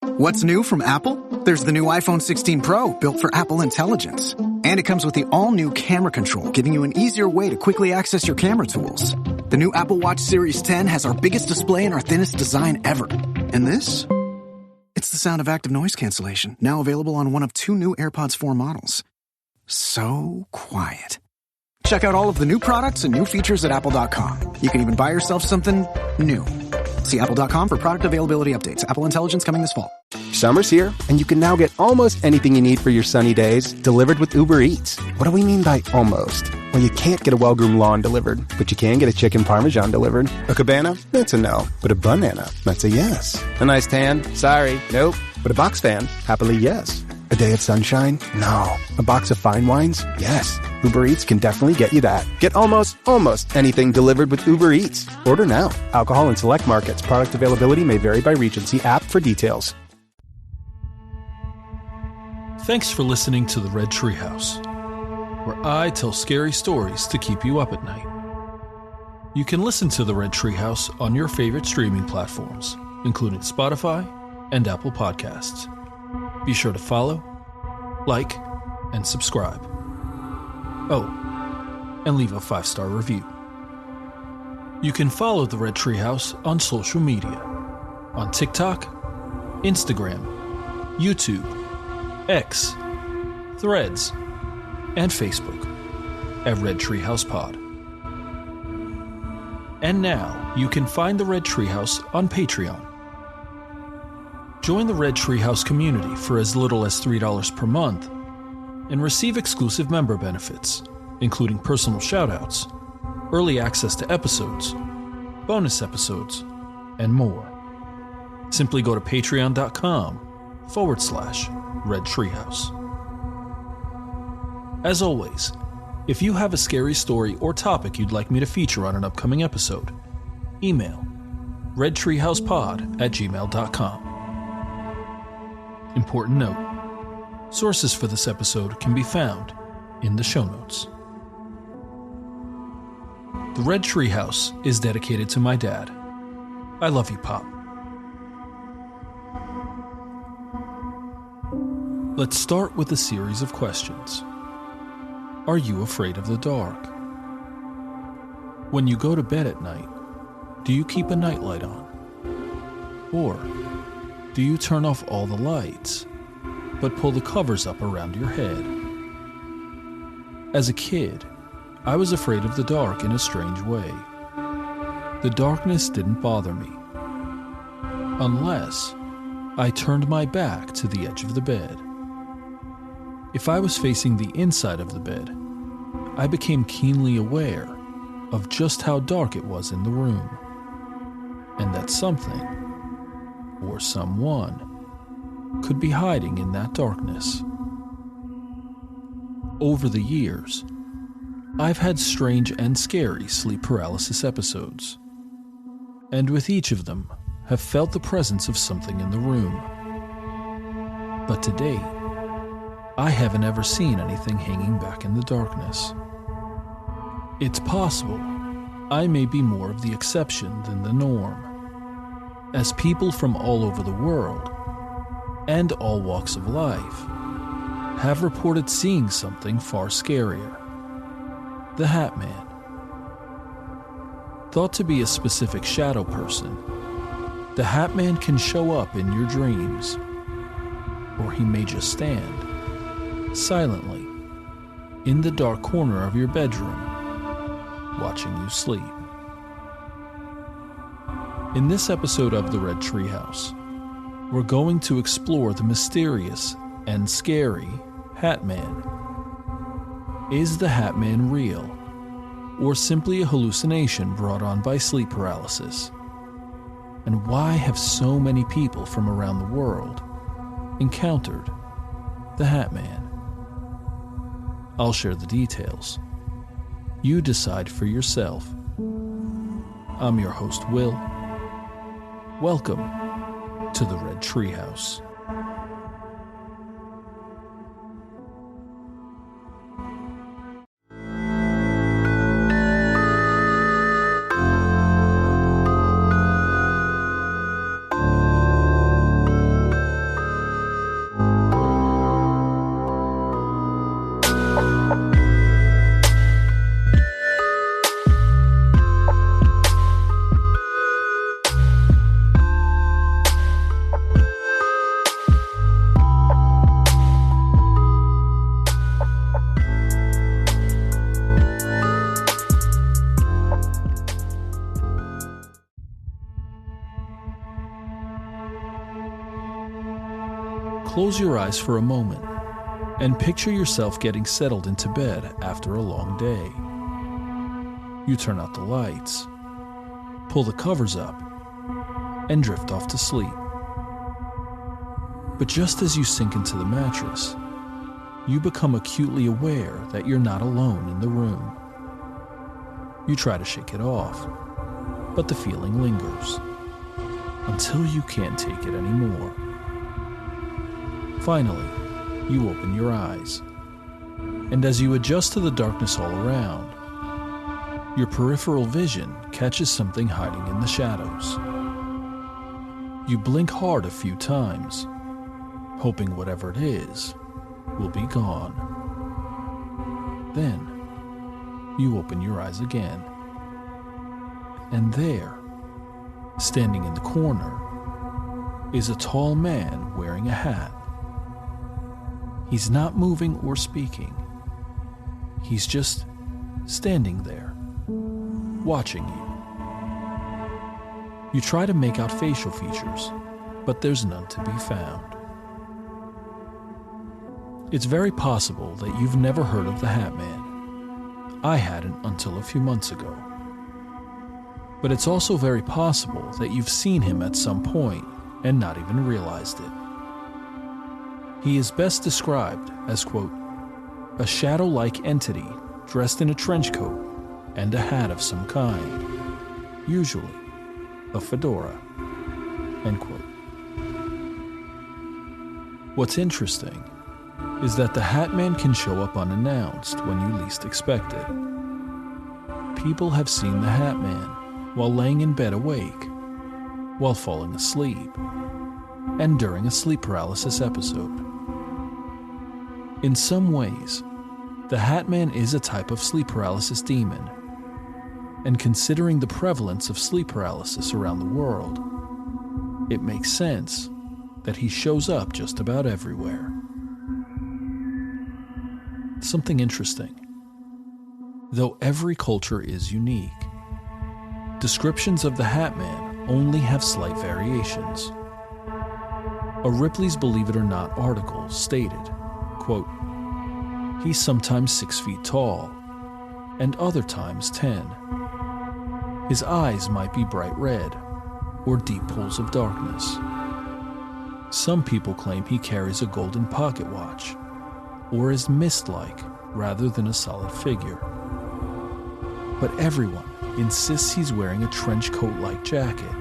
What's new from Apple? There's the new iPhone 16 Pro, built for Apple Intelligence. And it comes with the all-new camera control, giving you an easier way to quickly access your camera tools. The new Apple Watch Series 10 has our biggest display and our thinnest design ever. And this? It's the sound of active noise cancellation, now available on one of 2 new AirPods 4 models. So quiet. Check out all of the new products and new features at apple.com. You can even buy yourself something new. See apple.com for product availability updates. Apple Intelligence coming this fall. Summer's here, and you can now get almost anything you need for your sunny days delivered with Uber Eats. What do we mean by almost? Well, you can't get a well-groomed lawn delivered, but you can get a chicken parmesan delivered. A cabana? That's a no. But a banana? That's a yes. A nice tan? Sorry, nope. But a box fan? Happily, yes. A day of sunshine? No. A box of fine wines? Yes. Uber Eats can definitely get you that. Get almost anything delivered with Uber Eats. Order now. Alcohol in select markets. Product availability may vary by region. See app for details. Thanks for listening to the Red Treehouse, where I tell scary stories to keep you up at night. You can listen to the Red Treehouse on your favorite streaming platforms, including Spotify and Apple Podcasts. Be sure to follow, like, and subscribe. Oh, and leave a 5-star review. You can follow the Red Treehouse on social media, on TikTok, Instagram, YouTube, X, Threads, and Facebook at Red Treehouse Pod. And now you can find the Red Treehouse on Patreon. Join the Red Treehouse community for as little as $3 per month and receive exclusive member benefits, including personal shoutouts, early access to episodes, bonus episodes, and more. Simply go to patreon.com/Red Treehouse. As always, if you have a scary story or topic you'd like me to feature on an upcoming episode, email redtreehousepod@gmail.com. Important note, sources for this episode can be found in the show notes. The Red Treehouse is dedicated to my dad. I love you, Pop. Let's start with a series of questions. Are you afraid of the dark? When you go to bed at night, do you keep a nightlight on? Or do you turn off all the lights, but pull the covers up around your head? As a kid, I was afraid of the dark in a strange way. The darkness didn't bother me, unless I turned my back to the edge of the bed. If I was facing the inside of the bed, I became keenly aware of just how dark it was in the room, and that something, or someone, could be hiding in that darkness. Over the years, I've had strange and scary sleep paralysis episodes, and with each of them have felt the presence of something in the room. But to date, I haven't ever seen anything hanging back in the darkness. It's possible I may be more of the exception than the norm, as people from all over the world, and all walks of life, have reported seeing something far scarier. The Hat Man. Thought to be a specific shadow person, the Hat Man can show up in your dreams, or he may just stand silently in the dark corner of your bedroom, watching you sleep. In this episode of the Red Treehouse, we're going to explore the mysterious and scary Hat Man. Is the Hat Man real, or simply a hallucination brought on by sleep paralysis? And why have so many people from around the world encountered the Hat Man? I'll share the details. You decide for yourself. I'm your host, Will. Welcome to the Red Treehouse. Close your eyes for a moment and picture yourself getting settled into bed after a long day. You turn out the lights, pull the covers up, and drift off to sleep. But just as you sink into the mattress, you become acutely aware that you're not alone in the room. You try to shake it off, but the feeling lingers until you can't take it anymore. Finally, you open your eyes, and as you adjust to the darkness all around, your peripheral vision catches something hiding in the shadows. You blink hard a few times, hoping whatever it is will be gone. Then, you open your eyes again, and there, standing in the corner, is a tall man wearing a hat. He's not moving or speaking. He's just standing there, watching you. You try to make out facial features, but there's none to be found. It's very possible that you've never heard of the Hat Man. I hadn't until a few months ago. But it's also very possible that you've seen him at some point and not even realized it. He is best described as, quote, a shadow-like entity dressed in a trench coat and a hat of some kind, usually a fedora, end quote. What's interesting is that the Hat Man can show up unannounced when you least expect it. People have seen the Hat Man while laying in bed awake, while falling asleep, and during a sleep paralysis episode. In some ways, the Hat Man is a type of sleep paralysis demon, and considering the prevalence of sleep paralysis around the world, it makes sense that he shows up just about everywhere. Something interesting. Though every culture is unique, descriptions of the Hat Man only have slight variations. A Ripley's Believe It or Not article stated, quote, he's sometimes 6 feet tall, and other times 10. His eyes might be bright red, or deep pools of darkness. Some people claim he carries a golden pocket watch, or is mist-like rather than a solid figure. But everyone insists he's wearing a trench coat-like jacket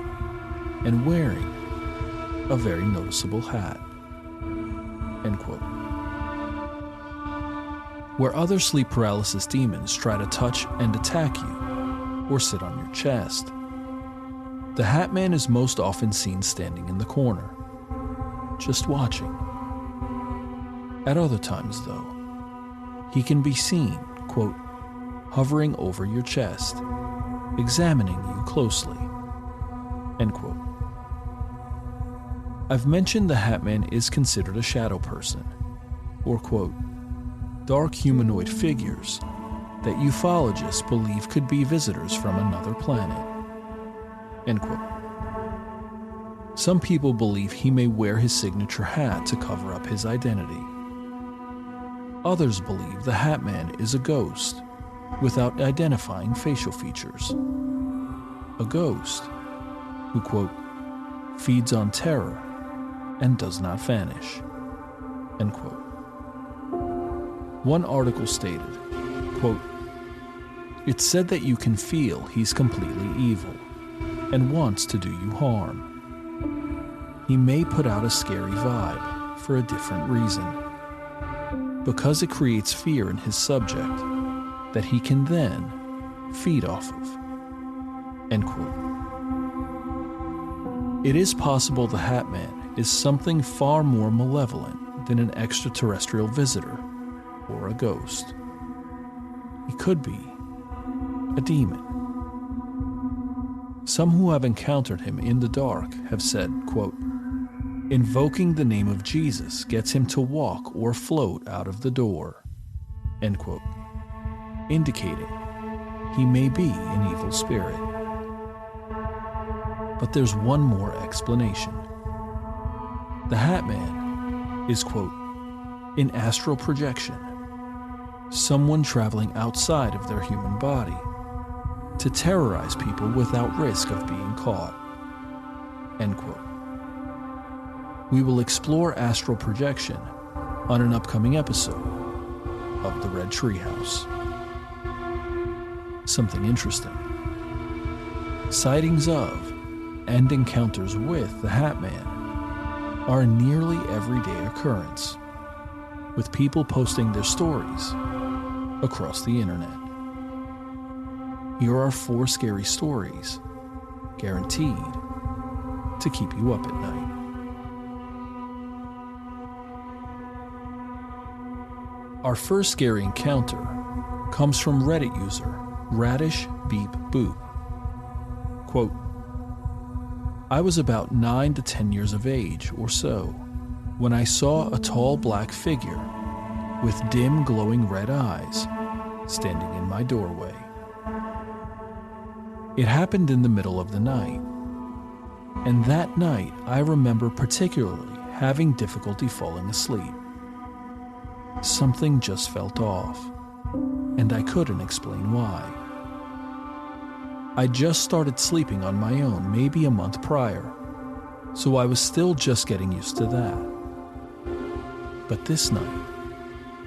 and wearing a very noticeable hat. End quote. Where other sleep paralysis demons try to touch and attack you, or sit on your chest, the Hat Man is most often seen standing in the corner, just watching. At other times, though, he can be seen, quote, hovering over your chest, examining you closely, end quote. I've mentioned the Hat Man is considered a shadow person, or, quote, dark humanoid figures that ufologists believe could be visitors from another planet, end quote. Some people believe he may wear his signature hat to cover up his identity. Others believe the Hat Man is a ghost without identifying facial features. A ghost who, quote, feeds on terror and does not vanish, end quote. One article stated, quote, it's said that you can feel he's completely evil and wants to do you harm. He may put out a scary vibe for a different reason, because it creates fear in his subject that he can then feed off of, end quote. It is possible the Hat Man is something far more malevolent than an extraterrestrial visitor or a ghost. He could be a demon. Some who have encountered him in the dark have said, quote, invoking the name of Jesus gets him to walk or float out of the door, end quote, indicating he may be an evil spirit. But there's one more explanation. The Hat Man is, quote, an astral projection, someone traveling outside of their human body to terrorize people without risk of being caught, end quote. We will explore astral projection on an upcoming episode of the Red Treehouse. Something interesting. Sightings of and encounters with the Hat Man are a nearly everyday occurrence, with people posting their stories across the internet. Here are 4 scary stories, guaranteed to keep you up at night. Our first scary encounter comes from Reddit user Radish Beep Boop. Quote, I was about 9 to 10 years of age or so when I saw a tall black figure with dim glowing red eyes standing in my doorway. It happened in the middle of the night, and that night I remember particularly having difficulty falling asleep. Something just felt off, and I couldn't explain why. I just started sleeping on my own maybe a month prior, so I was still just getting used to that. But this night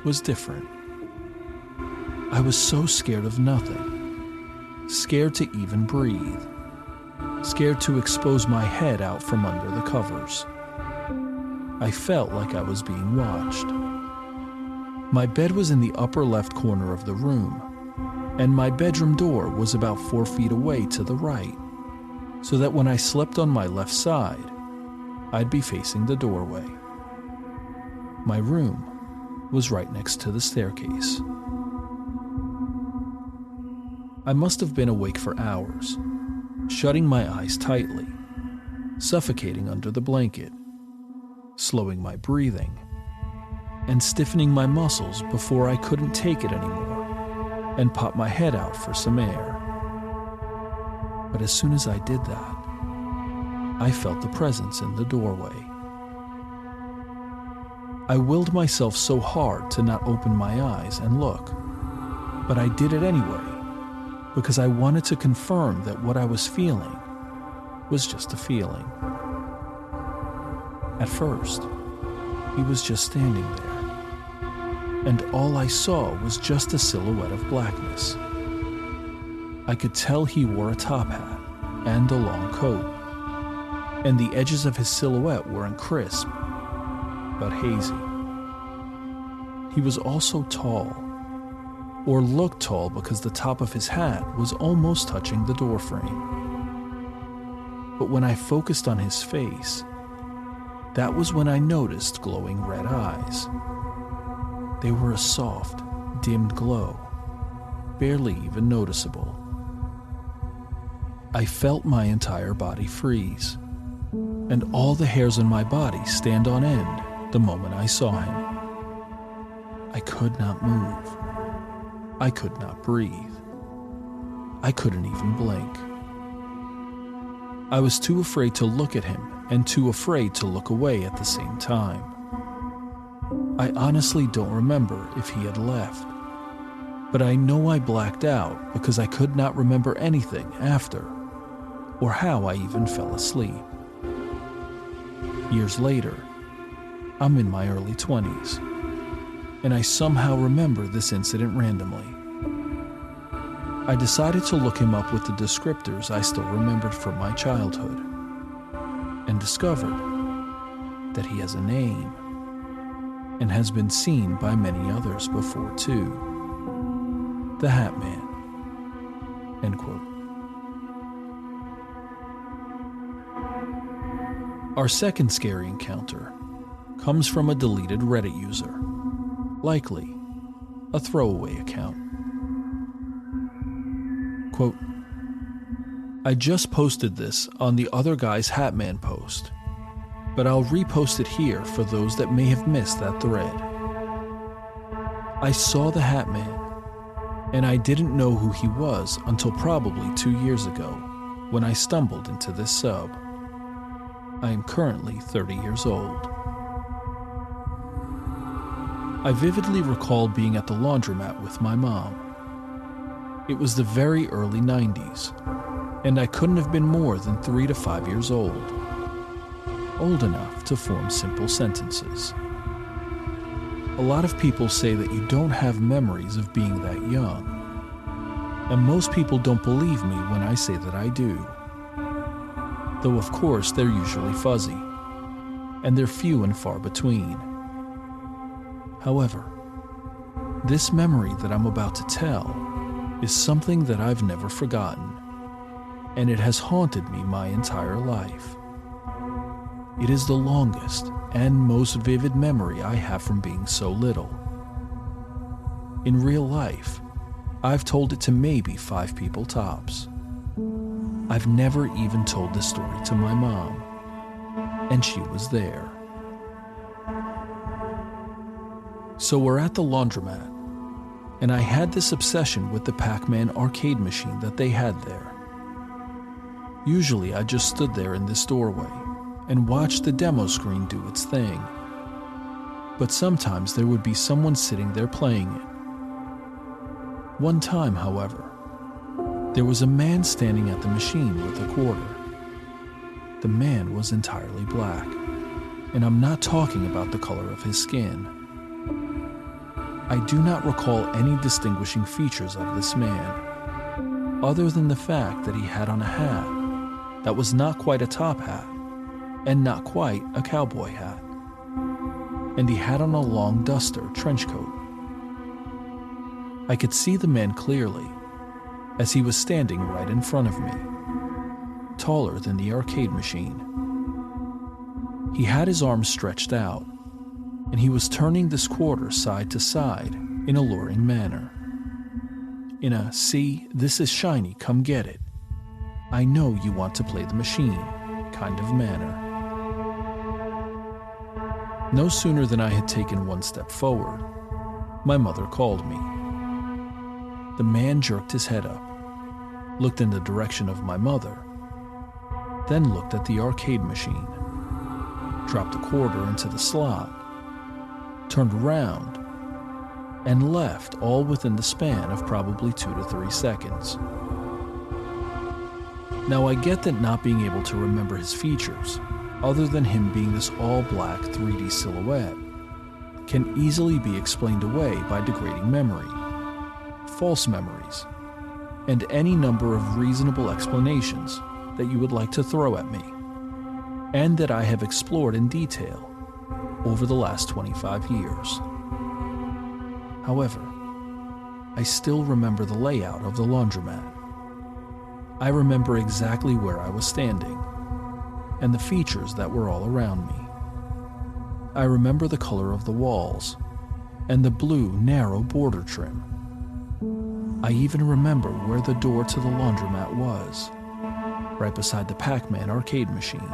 was different. I was so scared of nothing, scared to even breathe, scared to expose my head out from under the covers. I felt like I was being watched. My bed was in the upper left corner of the room, and my bedroom door was about 4 feet away to the right, so that when I slept on my left side, I'd be facing the doorway. My room was right next to the staircase. I must have been awake for hours, shutting my eyes tightly, suffocating under the blanket, slowing my breathing, and stiffening my muscles before I couldn't take it anymore and pop my head out for some air. But as soon as I did that, I felt the presence in the doorway. I willed myself so hard to not open my eyes and look, but I did it anyway because I wanted to confirm that what I was feeling was just a feeling. At first, he was just standing there, and all I saw was just a silhouette of blackness. I could tell he wore a top hat and a long coat, and the edges of his silhouette weren't crisp, but hazy. He was also tall, or looked tall because the top of his hat was almost touching the doorframe. But when I focused on his face, that was when I noticed glowing red eyes. They were a soft, dimmed glow, barely even noticeable. I felt my entire body freeze, and all the hairs on my body stand on end the moment I saw him. I could not move. I could not breathe. I couldn't even blink. I was too afraid to look at him and too afraid to look away at the same time. I honestly don't remember if he had left, but I know I blacked out because I could not remember anything after, or how I even fell asleep. Years later, I'm in my early 20s, and I somehow remember this incident randomly. I decided to look him up with the descriptors I still remembered from my childhood, and discovered that he has a name and has been seen by many others before too. The Hat Man. End quote. Our second scary encounter comes from a deleted Reddit user, likely a throwaway account. Quote, I just posted this on the other guy's Hat Man post, but I'll repost it here for those that may have missed that thread. I saw the Hat Man, and I didn't know who he was until probably 2 years ago when I stumbled into this sub. I am currently 30 years old. I vividly recall being at the laundromat with my mom. It was the very early 90s, and I couldn't have been more than 3 to 5 years old enough to form simple sentences. A lot of people say that you don't have memories of being that young, and most people don't believe me when I say that I do. Though of course they're usually fuzzy, and they're few and far between. However, this memory that I'm about to tell is something that I've never forgotten, and it has haunted me my entire life. It is the longest and most vivid memory I have from being so little. In real life, I've told it to maybe 5 people tops. I've never even told this story to my mom, and she was there. So we're at the laundromat, and I had this obsession with the Pac-Man arcade machine that they had there. Usually I just stood there in this doorway and watched the demo screen do its thing. But sometimes there would be someone sitting there playing it. One time, however, there was a man standing at the machine with a quarter. The man was entirely black, and I'm not talking about the color of his skin. I do not recall any distinguishing features of this man, other than the fact that he had on a hat that was not quite a top hat and not quite a cowboy hat, and he had on a long duster trench coat. I could see the man clearly, as he was standing right in front of me, taller than the arcade machine. He had his arms stretched out, and he was turning this quarter side to side in a luring manner. In a, "See, this is shiny, come get it. I know you want to play the machine," kind of manner. No sooner than I had taken one step forward, my mother called me. The man jerked his head up, looked in the direction of my mother, then looked at the arcade machine, dropped a quarter into the slot, turned around, and left, all within the span of probably 2 to 3 seconds. Now I get that not being able to remember his features, other than him being this all-black 3D silhouette, can easily be explained away by degrading memory, false memories, and any number of reasonable explanations that you would like to throw at me, and that I have explored in detail over the last 25 years. However, I still remember the layout of the laundromat. I remember exactly where I was standing, and the features that were all around me. I remember the color of the walls, and the blue, narrow border trim. I even remember where the door to the laundromat was, right beside the Pac-Man arcade machine.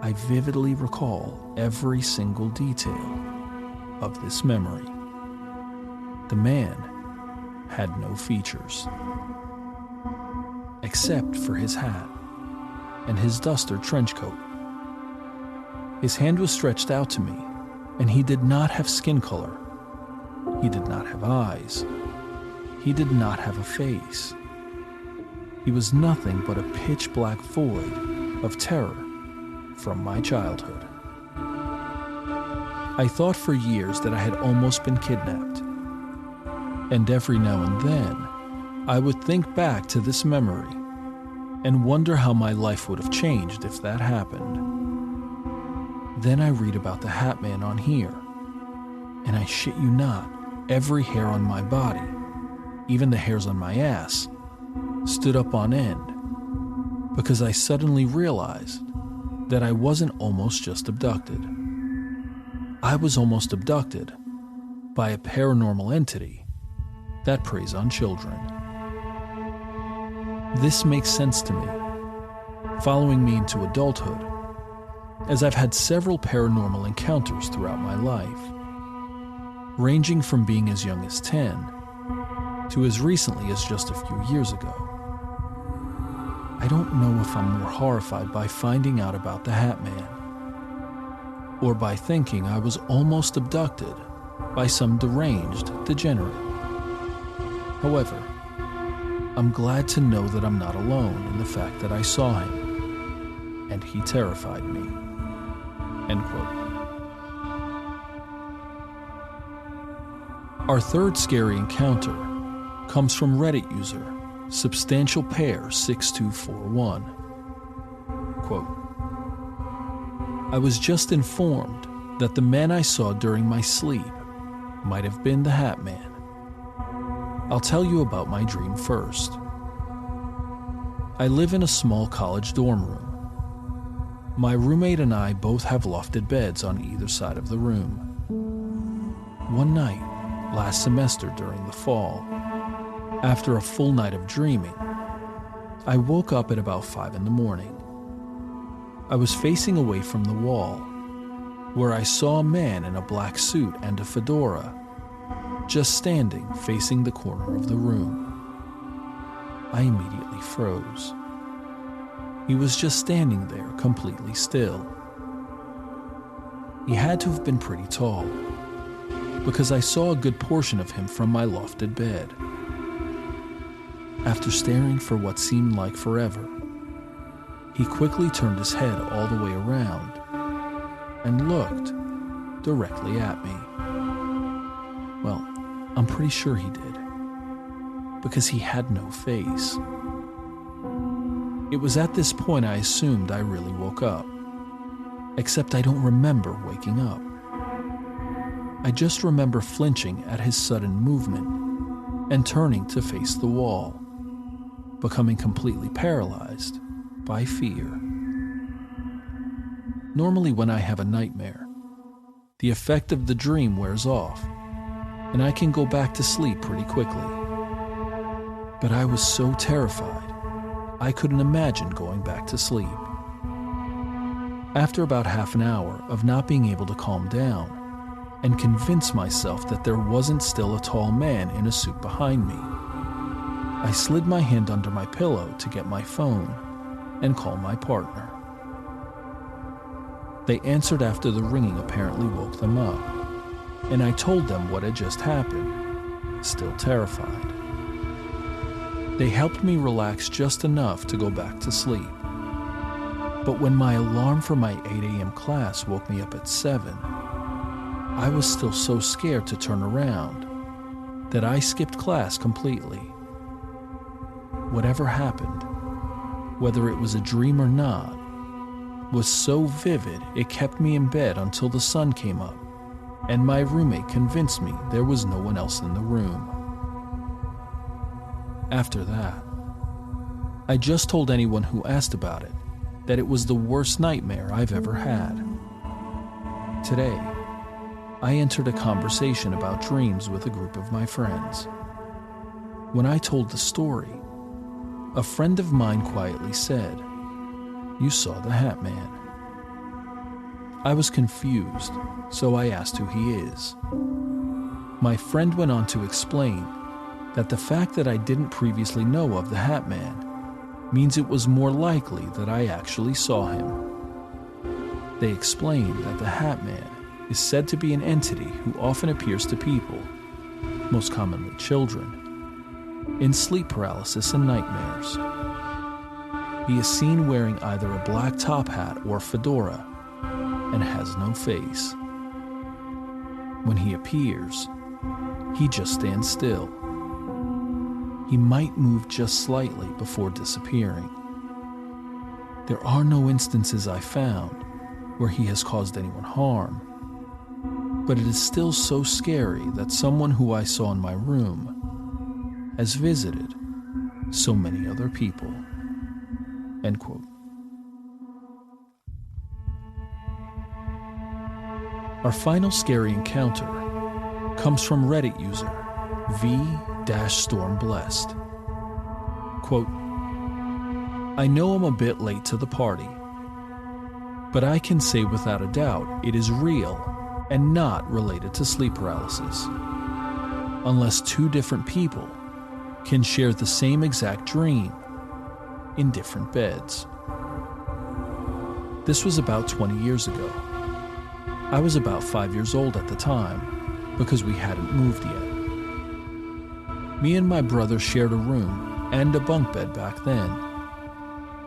I vividly recall every single detail of this memory. The man had no features, except for his hat and his duster trench coat. His hand was stretched out to me, and he did not have skin color. He did not have eyes. He did not have a face. He was nothing but a pitch-black void of terror from my childhood. I thought for years that I had almost been kidnapped, and every now and then I would think back to this memory and wonder how my life would have changed if that happened. Then I read about the Hat Man on here, and I shit you not, every hair on my body, even the hairs on my ass, stood up on end, because I suddenly realized that I wasn't almost just abducted. I was almost abducted by a paranormal entity that preys on children. This makes sense to me, following me into adulthood, as I've had several paranormal encounters throughout my life, ranging from being as young as 10 to as recently as just a few years ago. I don't know if I'm more horrified by finding out about the Hat Man, or by thinking I was almost abducted by some deranged degenerate. However, I'm glad to know that I'm not alone in the fact that I saw him, and he terrified me." End quote. Our third scary encounter comes from Reddit user Substantial Pair 6241. Quote, "I was just informed that the man I saw during my sleep might have been the Hat Man. I'll tell you about my dream first. I live in a small college dorm room. My roommate and I both have lofted beds on either side of the room. One night, last semester during the fall, after a full night of dreaming, I woke up at about 5 in the morning. I was facing away from the wall, where I saw a man in a black suit and a fedora, just standing facing the corner of the room. I immediately froze. He was just standing there, completely still. He had to have been pretty tall, because I saw a good portion of him from my lofted bed. After staring for what seemed like forever, he quickly turned his head all the way around and looked directly at me. Well, I'm pretty sure he did, because he had no face. It was at this point I assumed I really woke up, except I don't remember waking up. I just remember flinching at his sudden movement and turning to face the wall, becoming completely paralyzed by fear. Normally when I have a nightmare, the effect of the dream wears off, and I can go back to sleep pretty quickly. But I was so terrified, I couldn't imagine going back to sleep. After about half an hour of not being able to calm down and convince myself that there wasn't still a tall man in a suit behind me, I slid my hand under my pillow to get my phone and call my partner. They answered after the ringing apparently woke them up, and I told them what had just happened, still terrified. They helped me relax just enough to go back to sleep. But when my alarm for my 8 a.m. class woke me up at 7, I was still so scared to turn around that I skipped class completely. Whatever happened, whether it was a dream or not, was so vivid it kept me in bed until the sun came up, and my roommate convinced me there was no one else in the room. After that, I just told anyone who asked about it that it was the worst nightmare I've ever had. Today, I entered a conversation about dreams with a group of my friends. When I told the story, a friend of mine quietly said, "You saw the Hat Man." I was confused, so I asked who he is. My friend went on to explain that the fact that I didn't previously know of the Hat Man means it was more likely that I actually saw him. They explained that the Hat Man is said to be an entity who often appears to people, most commonly children, in sleep paralysis and nightmares. He is seen wearing either a black top hat or fedora and has no face. When he appears, he just stands still. He might move just slightly before disappearing. There are no instances I found where he has caused anyone harm, but it is still so scary that someone who I saw in my room has visited so many other people. End quote. Our final scary encounter comes from Reddit user V-Stormblessed. Quote, "I know I'm a bit late to the party, but I can say without a doubt it is real and not related to sleep paralysis, unless two different people can share the same exact dream in different beds. This was about 20 years ago. I was about 5 years old at the time because we hadn't moved yet. Me and my brother shared a room and a bunk bed back then,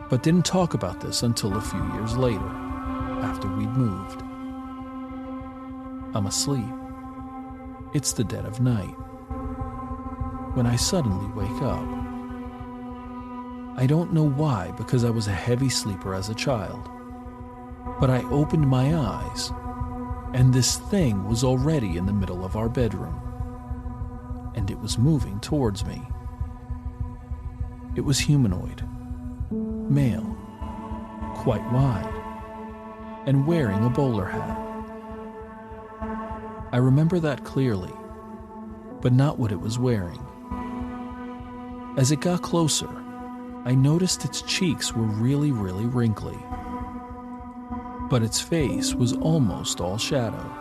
but didn't talk about this until a few years later, after we'd moved. I'm asleep. It's the dead of night, when I suddenly wake up. I don't know why, because I was a heavy sleeper as a child, but I opened my eyes, and this thing was already in the middle of our bedroom, and it was moving towards me. It was humanoid, male, quite wide, and wearing a bowler hat. I remember that clearly, but not what it was wearing. As it got closer, I noticed its cheeks were really wrinkly, but its face was almost all shadow,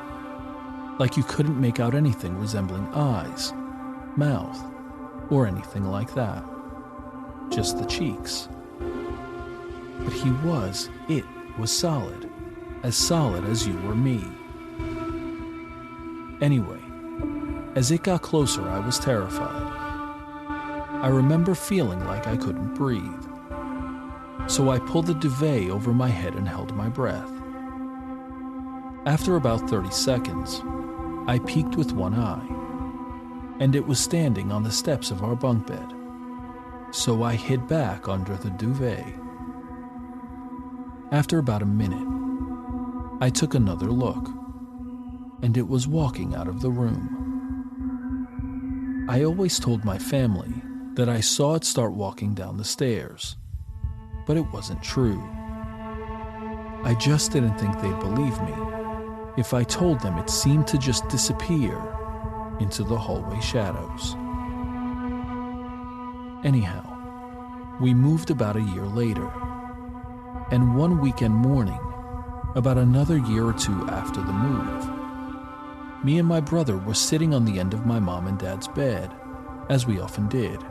like you couldn't make out anything resembling eyes, mouth, or anything like that. Just the cheeks. But it was solid as you or me. Anyway, as it got closer, I was terrified. I remember feeling like I couldn't breathe. So I pulled the duvet over my head and held my breath. After about 30 seconds, I peeked with one eye, and it was standing on the steps of our bunk bed. So I hid back under the duvet. After about a minute, I took another look, and it was walking out of the room. I always told my family that I saw it start walking down the stairs, but it wasn't true. I just didn't think they'd believe me if I told them it seemed to just disappear into the hallway shadows. Anyhow, we moved about a year later, and one weekend morning, about another year or two after the move, me and my brother were sitting on the end of my mom and dad's bed, as we often did,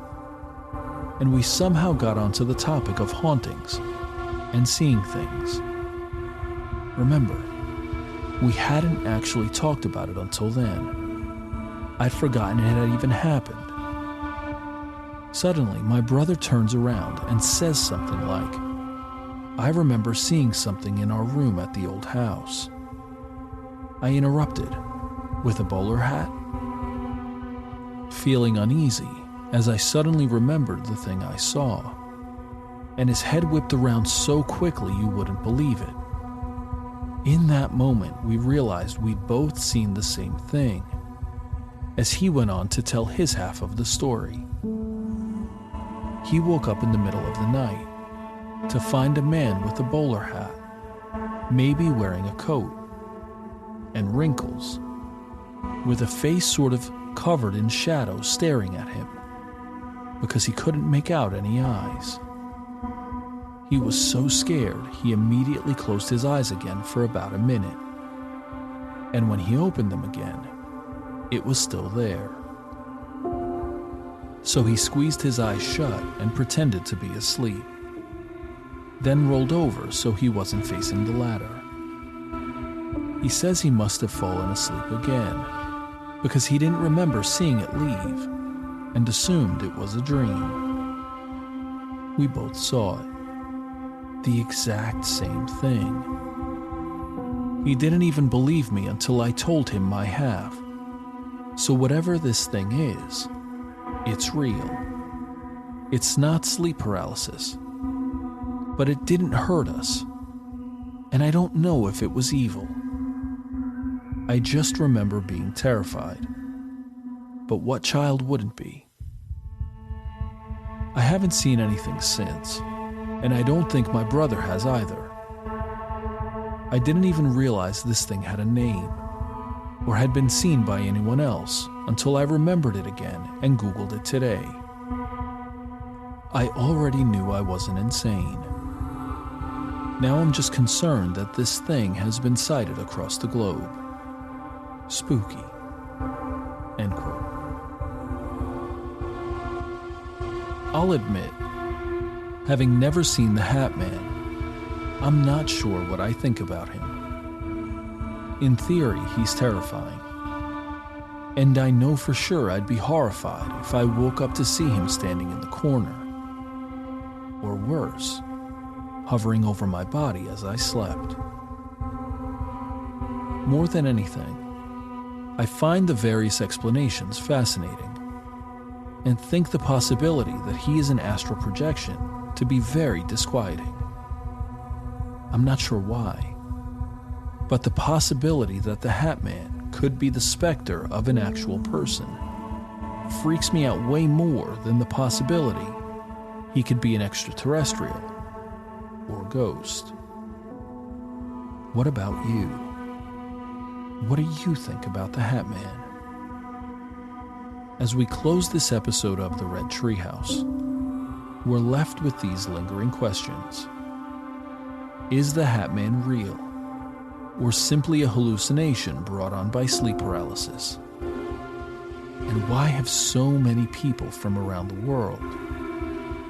and we somehow got onto the topic of hauntings and seeing things. Remember, we hadn't actually talked about it until then. I'd forgotten it had even happened. Suddenly, my brother turns around and says something like, "I remember seeing something in our room at the old house." I interrupted, "With a bowler hat?" Feeling uneasy, as I suddenly remembered the thing I saw, and his head whipped around so quickly you wouldn't believe it. In that moment, we realized we'd both seen the same thing, as he went on to tell his half of the story. He woke up in the middle of the night to find a man with a bowler hat, maybe wearing a coat, and wrinkles, with a face sort of covered in shadow staring at him, because he couldn't make out any eyes. He was so scared he immediately closed his eyes again for about a minute, and when he opened them again, it was still there. So he squeezed his eyes shut and pretended to be asleep, then rolled over so he wasn't facing the ladder. He says he must have fallen asleep again, because he didn't remember seeing it leave, and assumed it was a dream. We both saw it. The exact same thing. He didn't even believe me until I told him my half. So whatever this thing is, it's real. It's not sleep paralysis. But it didn't hurt us. And I don't know if it was evil. I just remember being terrified. But what child wouldn't be? I haven't seen anything since, and I don't think my brother has either. I didn't even realize this thing had a name, or had been seen by anyone else, until I remembered it again and Googled it today. I already knew I wasn't insane. Now I'm just concerned that this thing has been sighted across the globe. Spooky. End quote. I'll admit, having never seen the Hat Man, I'm not sure what I think about him. In theory, he's terrifying. And I know for sure I'd be horrified if I woke up to see him standing in the corner. Or worse, hovering over my body as I slept. More than anything, I find the various explanations fascinating, and think the possibility that he is an astral projection to be very disquieting. I'm not sure why, but the possibility that the Hat Man could be the specter of an actual person freaks me out way more than the possibility he could be an extraterrestrial or ghost. What about you? What do you think about the Hat Man? As we close this episode of the Red Treehouse, we're left with these lingering questions. Is the Hat Man real, or simply a hallucination brought on by sleep paralysis? And why have so many people from around the world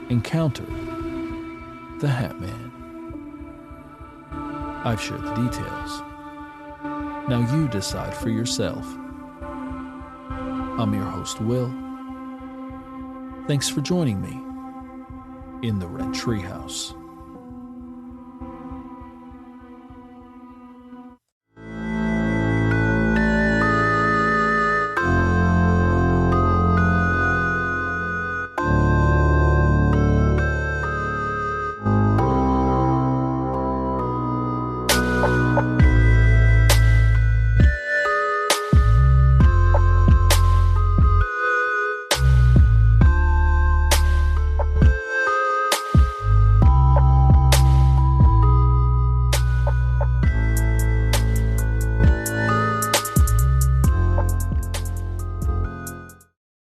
encountered the Hat Man? I've shared the details. Now you decide for yourself. I'm your host, Will. Thanks for joining me in the Red Treehouse.